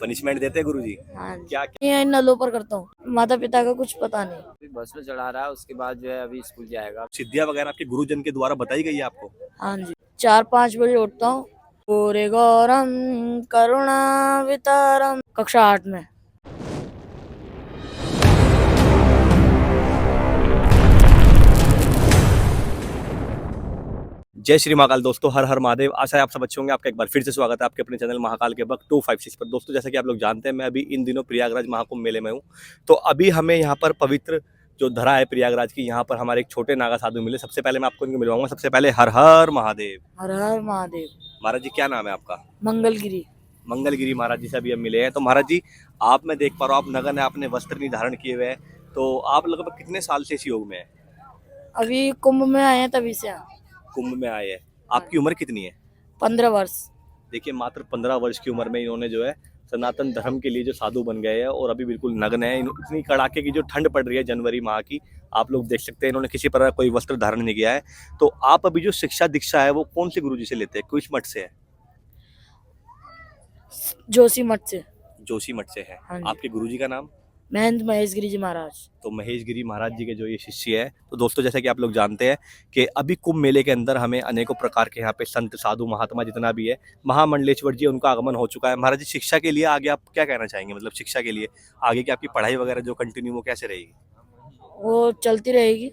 Punishment देते हैं गुरुजी? हाँ जी। क्या ये नलों पर करता हूँ, माता पिता का कुछ पता नहीं। अभी बस में चढ़ा रहा है, उसके बाद जो है अभी स्कूल जाएगा। सिद्धियां वगैरह आपके गुरुजन के द्वारा बताई गई है आपको? हाँ जी, 4-5 बजे उठता हूँ। पूरे गौरम करुणावतारम, कक्षा 8 में। जय श्री महाकाल दोस्तों, हर हर महादेव। आशा है आप सब अच्छे होंगे। आपका एक बार फिर से स्वागत है आपके अपने चैनल महाकाल के बक 256 पर। दोस्तों जैसा कि आप लोग जानते हैं, मैं अभी इन दिनों प्रयागराज महाकुंभ मेले में हूँ। तो अभी हमें यहाँ पर पवित्र जो धरा है प्रयागराज की, यहाँ पर हमारे एक छोटे नागा साधु मिले। सबसे पहले मैं आपको इनको मिलवाऊंगा। सबसे पहले हर हर महादेव। हर हर महादेव। महाराज जी क्या नाम है आपका? मंगलगिरी। मंगलगिरी महाराज जी से अभी हम मिले हैं। तो महाराज जी आप, मैं देख पा रहा हूँ आप नगन है, आपने वस्त्र नहीं धारण किए हुए हैं। तो आप लगभग कितने साल से इस योग में है? अभी कुंभ में आए हैं, तभी से हैं। कुंभ में आए हैं। आपकी उम्र कितनी है? 15 वर्ष। देखिए मात्र 15 वर्ष की उम्र में इन्होंने जो है सनातन धर्म के लिए जो साधु बन गए हैं और अभी बिल्कुल नग्न है। इतनी कड़ाके की जो ठंड पड़ रही है जनवरी माह की, आप लोग देख सकते हैं इन्होंने किसी प्रकार कोई वस्त्र धारण नहीं किया है। तो आप अभी जो शिक्षा दीक्षा है वो कौन से गुरुजी से लेते हैं, किस मठ से है? जोशी मठ से। जोशी मठ से है। हाँ जी। आपके गुरुजी का नाम? महंत महेश गिरी जी महाराज। तो महेश गिरी महाराज जी के जो ये शिष्य है। तो दोस्तों जैसा कि आप लोग जानते हैं कि अभी कुंभ मेले के अंदर हमें अनेकों प्रकार के यहाँ पे संत साधु महात्मा जितना भी है, महामंडलेश्वर जी उनका आगमन हो चुका है। महाराज जी शिक्षा के लिए आगे आप क्या कहना चाहेंगे? मतलब शिक्षा के लिए आगे की आपकी पढ़ाई वगैरह जो कंटिन्यू वो कैसे रहेगी? वो चलती रहेगी।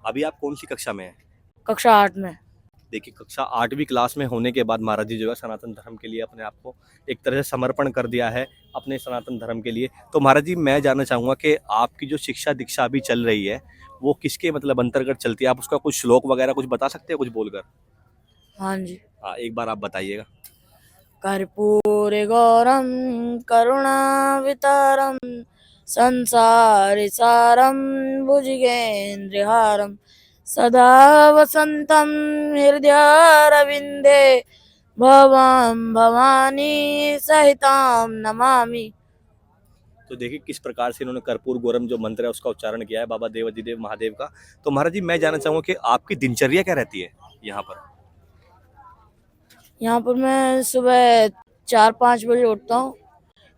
अभी आप कौन सी कक्षा में हैं? कक्षा 8 में। देखिए कक्षा 8वीं क्लास में होने के बाद महाराज जी जो है सनातन धर्म के लिए अपने आप को एक तरह से समर्पण कर दिया है अपने सनातन धर्म के लिए। तो महाराज जी मैं जानना चाहूँगा कि आपकी जो शिक्षा दीक्षा अभी चल रही है वो किसके मतलब अंतर्गत चलती है? आप उसका कुछ श्लोक वगैरह कुछ बता सकते हैं कुछ बोलकर? हाँ जी। हाँ एक बार आप बताइएगा। कर्पूरे गौरम करुणावतारम, संसारि सारम भुजगेन्द्रहारम, सदा वसंतम हृदयारविंदे, भवां भवानी सहितां नमामि। तो देखिए किस प्रकार से इन्होंने कर्पूर गौरम जो मंत्र है उसका उच्चारण किया है बाबा देवाधिदेव महादेव का। तो महाराज जी मैं जानना चाहूँगा कि आपकी दिनचर्या क्या रहती है यहाँ पर? यहाँ पर मैं सुबह 4-5 बजे उठता हूँ,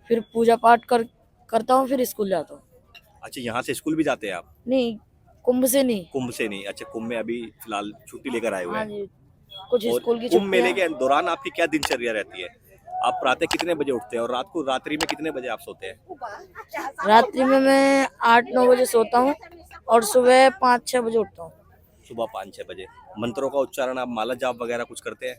फिर पूजा पाठ करता हूँ, फिर स्कूल जाता हूँ। अच्छा यहाँ से स्कूल भी जाते हैं आप? नहीं, कुंभ से नहीं। कुंभ से नहीं? अच्छा कुंभ में अभी फिलहाल छुट्टी लेकर आए हुए हाँ हैं। जी, कुछ और स्कूल की कुंभ मेले छुट्टियाँ। के दौरान आपकी क्या दिनचर्या रहती है? आप प्रातः कितने बजे उठते हैं और रात्रि में कितने बजे आप सोते हैं? रात्रि में मैं 8-9 बजे सोता हूँ और सुबह 5-6 बजे उठता हूँ। सुबह 5-6 बजे। मंत्रों का उच्चारण, आप माला जाप वगैरह कुछ करते हैं?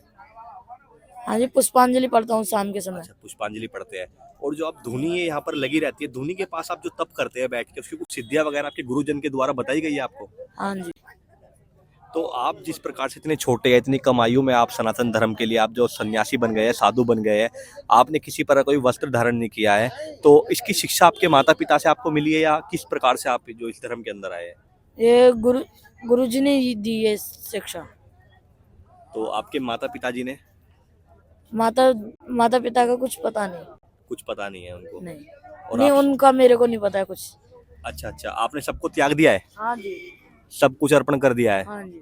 हाँ जी, पुष्पांजलि पढ़ता हूँ शाम के समय। अच्छा पुष्पांजलि पढ़ते हैं। और जो आप धुनी है यहाँ पर लगी रहती है, धुनी के पास आप जो तप करते हैं बैठ के, उसकी कुछ सिद्धियां वगैरह आपके गुरुजन के द्वारा बताई गई है आपको? हाँ जी। तो आप जिस प्रकार से इतने छोटे हैं, इतनी कम आयु में आप सनातन धर्म के लिए आप जो सन्यासी बन गए हैं, साधु बन गए हैं, आपने किसी प्रकार कोई वस्त्र धारण नहीं किया है, तो इसकी शिक्षा आपके माता पिता से आपको मिली है या किस प्रकार से आप जो इस धर्म के अंदर आए हैं? ये गुरुजी ने ही दी है शिक्षा। तो आपके माता पिताजी ने? माता पिता का कुछ पता नहीं। कुछ पता नहीं है उनको? नहीं, और नहीं आप? उनका मेरे को नहीं पता है कुछ। अच्छा आपने सबको त्याग दिया है, हाँ जी। सब कुछ अर्पण कर दिया है। हाँ जी।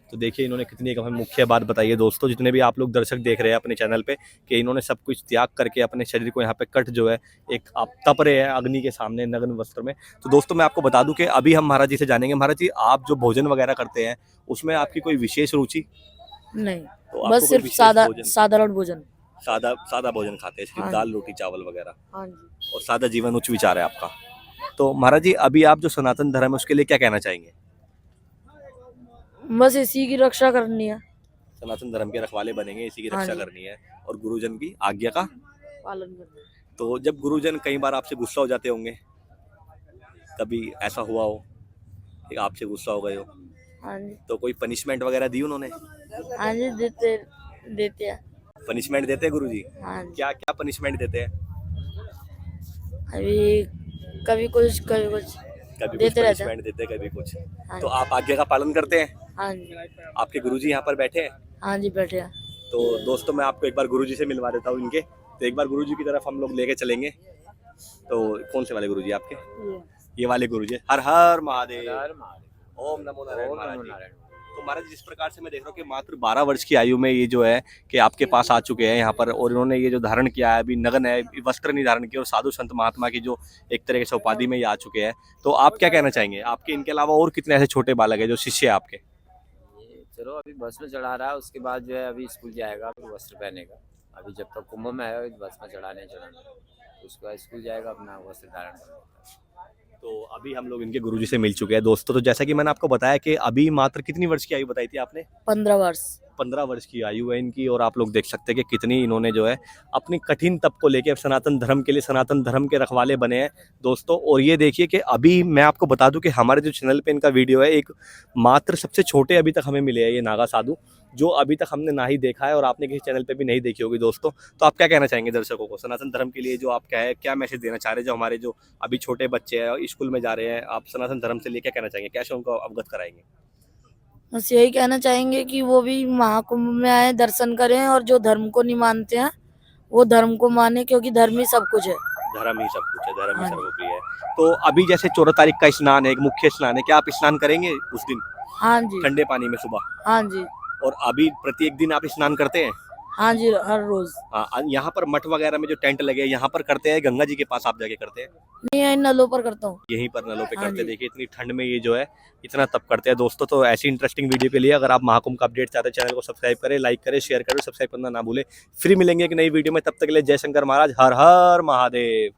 तो देखिए इन्होंने कितनी एक हमें मुख्य बात बताई है दोस्तों, जितने भी आप लोग दर्शक देख रहे हैं अपने चैनल पे, कि इन्होंने सब कुछ त्याग करके अपने शरीर को यहाँ पे कट जो है एक आप तप रहे हैं अग्नि के सामने नग्न वस्त्र में। तो दोस्तों मैं आपको बता दूं कि अभी हम महाराज जी से जानेंगे। महाराज जी आप जो भोजन वगैरह करते हैं उसमें आपकी कोई विशेष रुचि? नहीं, तो आपको बस कोई सिर्फ विशेष साधारण भोजन। सादा भोजन खाते हैं, सिर्फ हाँ दाल रोटी चावल वगैरह, हाँ जी। और सादा जीवन उच्च विचार है आपका। तो महाराज जी अभी आप जो सनातन धर्म है उसके लिए क्या कहना चाहेंगे? बस इसी की रक्षा करनी है। सनातन धर्म के रखवाले बनेंगे, इसी की हाँ रक्षा जी। करनी है और गुरुजन की आज्ञा का पालन करना है। तो जब गुरुजन कई बार आपसे गुस्सा हो जाते होंगे, कभी ऐसा हुआ हो कि आपसे गुस्सा हो गए हो, हाँ जी। तो कोई पनिशमेंट वगैरह दी उन्होंने? हाँ जी, देते हैं। पनिशमेंट देते हैं गुरुजी? हाँ जी। क्या क्या पनिशमेंट देते हैं? अभी कभी कुछ कभी कुछ देते रहते हैं। पनिशमेंट देते हैं, कभी कुछ। हाँ तो जी। आप आज्ञा का पालन करते हैं? हाँ जी। आपके गुरुजी यहाँ पर बैठे हैं? हाँ जी, बैठे हैं। तो दोस्तों मैं आपको एक बार गुरुजी से मिलवा देता हूँ इनके। तो एक बार गुरुजी की तरफ हम लोग लेके चलेंगे। तो कौन से वाले गुरुजी आपके? ये वाले गुरुजी। हर हर महादेव। ओम नमो नारायण महाराज जी। तो महाराज जिस प्रकार से मैं देख रहा हूँ कि मात्र 12 वर्ष की आयु में ये जो है कि आपके पास आ चुके हैं यहाँ पर, और इन्होंने ये जो धारण किया है, अभी नग्न है, वस्त्र नहीं धारण किया, और साधु संत महात्मा की जो एक तरह से उपाधि में ये आ चुके हैं। तो आप क्या कहना चाहेंगे, आपके इनके अलावा और कितने ऐसे छोटे बालक हैं जो शिष्य है आपके? ये चलो अभी बस में चढ़ा रहा है, उसके बाद जो है अभी स्कूल जाएगा, फिर वस्त्र पहनेगा। अभी जब तक कुंभ में है बस में चढ़ाने उसके बाद स्कूल जाएगा, अपना वस्त्र धारण करेगा। तो अभी हम लोग इनके गुरुजी से मिल चुके हैं दोस्तों। तो जैसा कि मैंने आपको बताया कि अभी मात्र कितनी वर्ष की आयु बताई थी आपने? 15 वर्ष। 15 वर्ष की आयु है इनकी, और आप लोग देख सकते हैं कि कितनी इन्होंने जो है अपनी कठिन तप को लेके सनातन धर्म के लिए, सनातन धर्म के रखवाले बने हैं दोस्तों। और ये देखिए कि अभी मैं आपको बता दूं कि हमारे जो चैनल पे इनका वीडियो है, एक मात्र सबसे छोटे अभी तक हमें मिले हैं ये नागा साधु, जो अभी तक हमने ना ही देखा है और आपने किसी चैनल पे भी नहीं देखी होगी दोस्तों। तो आप क्या कहना चाहेंगे दर्शकों को सनातन धर्म के लिए, जो आप क्या मैसेज देना चाह रहे हैं, जो हमारे जो अभी छोटे बच्चे हैं स्कूल में जा रहे हैं, आप सनातन धर्म से लिए क्या कहना चाहेंगे, कैसे उनको अवगत कराएंगे? बस यही कहना चाहेंगे कि वो भी महाकुंभ में आए, दर्शन करें, और जो धर्म को नहीं मानते हैं वो धर्म को माने, क्योंकि धर्म ही सब कुछ है। धर्म ही सब कुछ है, धर्म ही हाँ जी। सर्वोपरि है। तो अभी जैसे 14 तारीख का स्नान है, एक मुख्य स्नान है, क्या आप स्नान करेंगे उस दिन हाँ जी। ठंडे पानी में सुबह? हाँ जी। और अभी प्रत्येक दिन आप स्नान करते हैं? हाँ जी, हर रोज। यहाँ पर मठ वगैरह में जो टेंट लगे हैं यहाँ पर करते हैं, गंगा जी के पास आप जाके करते हैं? नहीं, यही नलों पर करता हूँ। यहीं पर नलों पे हाँ करते हैं। जी। देखिए इतनी ठंड में ये जो है इतना तप करते हैं दोस्तों। तो ऐसी इंटरेस्टिंग वीडियो के लिए अगर आप महाकुंभ का अपडेट चाहते हैं, चैनल को सब्सक्राइब करें, लाइक करें, शेयर करें, सब्सक्राइब करना ना भूलें। फिर मिलेंगे एक नई वीडियो में, तब तक के लिए जय शंकर महाराज, हर हर महादेव।